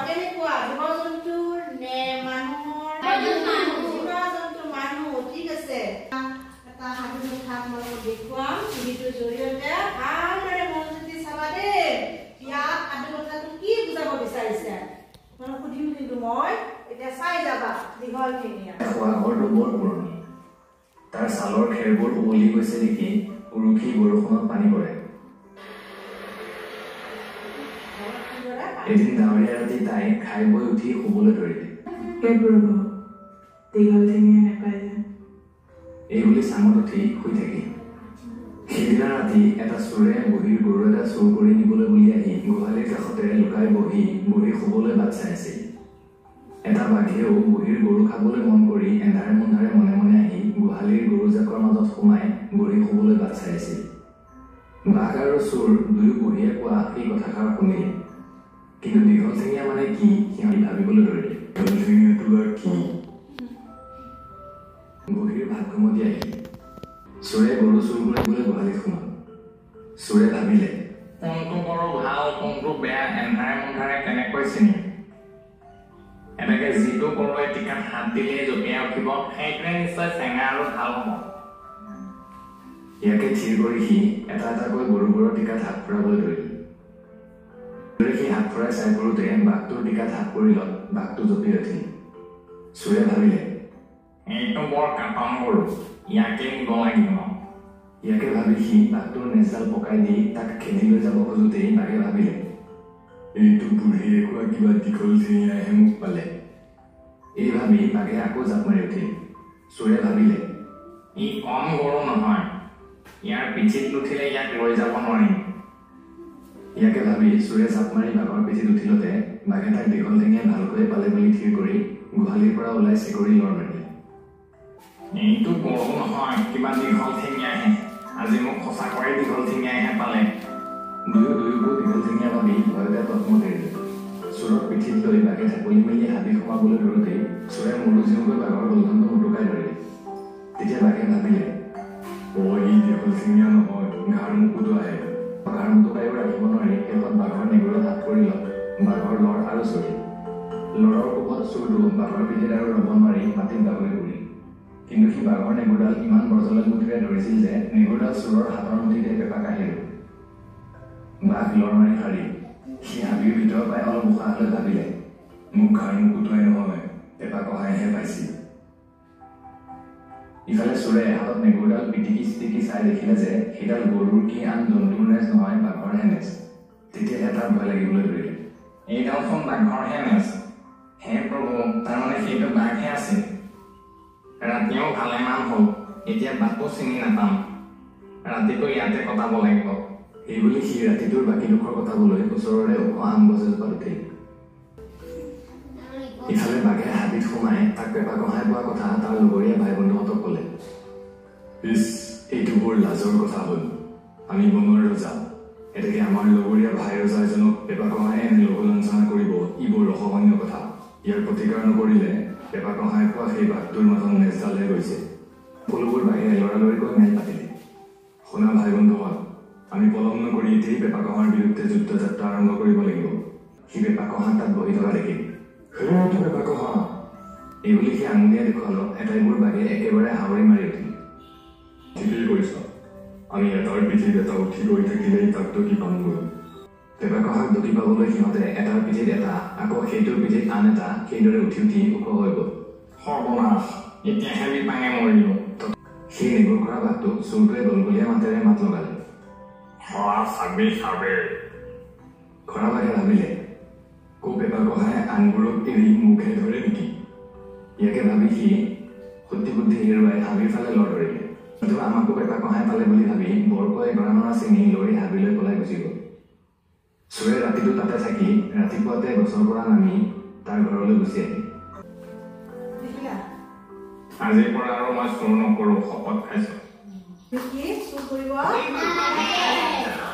কেনেকুৱা জীৱ-জন্তুৰ নে মানুহৰ জীৱ-জন্তু মানুহ ঠিক আছে এটা সাধু কথা আপোনালোকক দেখুৱাম টিভিটোৰ জৰিয়তে ভালদৰে মনোযোগ দি চাবা দেই ইয়াত সাধু কথাটো কি বুজাব বিচাৰিছে মই সুধিম কিন্তু মই এতিয়া চাই যাবা দীঘল ঠেঙীয়া ঘৰটো বৰ পুৰণি তাৰ ছালৰ খেৰবোৰ উমলি গৈছে দেখি উৰুখি বৰষুণত পানী পৰে এদিন ডাৱৰীয়া ৰাতি তাই খাই বৈ উঠি শুবলৈ ধৰিলে দীঘল ঠেঙীয়া নাপায় যে এই বুলি চাঙত উঠি শুই থাকিল সেইদিনা ৰাতি এটা চোৰে বুঢ়ীৰ গৰু এটা চুৰ কৰি নিবলৈ বুলি আহি গোহালিৰ কাষতে লুকাই বহি বুঢ়ী শুবলৈ বাট চাই আছিল এটা বাঘেও বুঢ়ীৰ গৰু খাবলৈ মন কৰি এন্ধাৰে মুন্ধাৰে মনে মনে আহি গোহালিৰ গৰু জাকৰ মাজত সোমাই বুঢ়ী শুবলৈ বাট চাই আছিল বাঘ আৰু চোৰ দুয়ো বুঢ়ীয়ে কোৱা এই কথাষাৰ শুনিলে কিন্তু দীঘল ঠেঙীয়া মানে কি সিহঁতি ভাবিবলৈ ধৰিলে দীঘল ঠেঙীয়াটো আৰু কি বুঢ়ীৰ ভাত ঘুমতি আহিল চোৰে গৰু চুৰ কৰিবলৈ গোহালিত সোমাল চোৰে ভাবিলে কোনটো গৰু ভাল কোনটো বেয়া এন্ধাৰে মুন্ধাৰে কেনেকৈ চিনিম এনেকে যিটো গৰুৱে টিকাত হাত দিলেই জঁপিয়াই উঠিব সেইটোৱে নিশ্চয় চেঙা আৰু ভাল হ'ব ইয়াকে থিৰ কৰি সি এটা এটাকৈ গৰুবোৰৰ টিকাত হাত ফুৰাবলৈ ধৰিলে সি হাত ফুৰাই চাই কৰোঁতে বাঘটোৰ টিকাত হাত পৰিলত বাঘটো জঁপিয়াই উঠিল চোৰে ভাবিলে এইটো বৰ কাটন গৰু ইয়াকে নিব লাগিব ইয়াকে ভাবি সি বাঘটোৰ নেজডাল পকাই দি তাক খেদি লৈ যাব খোজোতেই বাঘে ভাবিলে এইটো বুঢ়ীয়ে কোৱা কিবা দীঘল ঠেঙীয়াহে মোক পালে এই ভাবি বাঘে আকৌ জাপ মাৰি উঠিল চোৰে ভাবিলে ই কম গৰু নহয় ইয়াৰ পিঠিত নুঠিলে ইয়াক লৈ যাব নোৱাৰিম ইয়াকে ভাবি চোৰে জাপ মাৰি বাঘৰ পিঠিত উঠিলতে বাঘে তাক দীঘল ঠেঙীয়াই ভালকৈ পালে বুলি থিৰ কৰি গোহালিৰ পৰা ওলাই চিকৰি লৰ মাৰিলে এইটো গৰু নহয় কিবা দীঘল ঠেঙীয়াহে আজি মোক সঁচাকৈয়ে দীঘল ঠেঙীয়াহে পালে দুয়োবোৰ দীঘল ঠেঙীয়া ভাবি ভয়তে তৎমত এৰিলে চোৰক পিঠিত লৈ বাঘে ঢাপলি মেলি হাবি সোমাবলৈ ধৰোঁতেই চোৰে মূৰো জিওঁকৈ বাঘৰ বলধনটো মুটুকাই ধৰিলে তেতিয়া বাঘে ভাবিলে ই দীঘল ঠেঙীয়া নহয় ঘাৰ মুকুটো আহে ঘাৰ মুটুকাইও ৰাখিব নোৱাৰি শেষত বাঘৰ নেগুৰত হাত পৰিলত বাঘৰ লৰ আৰু চৰি লৰৰ কোবত চোৰটো বাঘৰ পিঠিত আৰু ৰ'ব নোৱাৰি মাটিত বাগৰি পৰিল কিন্তু সি বাঘৰ নেগুৰডাল ইমান বজলত মুঠিৰে ধৰিছিল যে নেগুৰডাল চোৰৰ হাতৰ মুঠিতে পেপাক আহিল বাঘ লৰ মাৰি সাৰি সি হাবিৰ ভিতৰৰ পাই অলপ উশাহ লৈ ভাবিলে মোক ঘাৰ মুকুটোৱাই নহয় পেপাক অহাইহে পাইছিল ইফালে চোৰে হাতত নেগুৰডাল পিটিকি চিটিকি চাই দেখিলে যে সেইডাল গৰুৰ কি আন জন্তুৰ নেজ নহয় বাঘৰহে নেজ তেতিয়াহে তাৰ ভয় লাগিবলৈ ধৰিলে এইডালখন বাঘৰহে নেজ হে প্ৰভু তাৰমানে সেইটো বাঘহে আছিল ৰাতিও ভালেমান হ'ল এতিয়া বাটও চিনি নাপাম ৰাতিটো ইয়াতে কটাব লাগিব এইবুলি সি ৰাতিটোৰ বাকী দুখৰ কটাবলৈ ওচৰৰে ওখ আম গছ এজোপাত উঠিল ইফালে বাঘে হাবিত সোমাই তাক পেপাক অহাই পোৱা কথা তাৰ লগৰীয়া ভাই বন্ধুহঁতক ক'লে এইটো বৰ লাজৰ কথা হ'ল আমি বনৰ ৰজা এতেকে আমাৰ লগৰীয়া ভাই ৰজা এজনক পেপাক অহাই এনে লঘু লাঞ্ছনা কৰিব ই বৰ অসহনীয় কথা ইয়াৰ প্ৰতিকাৰ নকৰিলে পেপাক অহাই পোৱা সেই বাঘটোৰ মাজত নেজডালহে গৈছে সকলোবোৰ বাঘে লৰালৰিকৈ মেল পাতিলে শুনা ভাই বন্ধুহঁত আমি পলম নকৰি এতিয়াই পেপাক অহাৰ বিৰুদ্ধে যুদ্ধ যাত্ৰা আৰম্ভ কৰিব লাগিব সি পেপাক অহাত তাত বহি থকা দেখিল পেপাক অহা এইবুলি সি আঙুলিয়াই দেখুৱালত এটাইবোৰ বাঘে একেবাৰে হাৱৰি মাৰি উঠিল ঠিকেই কৰিছ আমি এটাৰ পিঠিত এটা উঠি গৈ থাকিলেই তাক দকি পামগৈ পেপাক অহাক দকি পাবলৈ সিহঁতে এটাৰ পিঠিত এটা আকৌ সেইটোৰ পিঠিত আন এটা সেইদৰে উঠি উঠি ওখ হৈ গ'ল সৰ্বনাশ এতিয়াহে বিপাঙে মৰিলো সেই নিগুৰ কৰা বাঘটো চোৰটোৱে গলগলীয়া মাতেৰে মাত লগালে খৰা বাঘে ভাবিলে পেপাক অহাই আনবোৰক এৰি মুখে ধৰে নেকি ইয়াকে ভাবি সি সত্যি বুদ্ধি হেৰুৱাই হাবিৰ ফালে লৰ ধৰিলে কিন্তু আমাকো পেপাক অহাই পালে বুলি ভাবি বৰকৈ এগৰা নৰা চিঙি লৰি হাবিলৈ পলাই গুচি গ'ল চোৰে ৰাতিটো তাতে থাকি ৰাতিপুৱাতে গছৰ পৰা নামি তাৰ ঘৰলৈ গুচি আহিল আজিৰ পৰা আৰু মই চুৰ নকৰোঁ শপত খাইছোঁ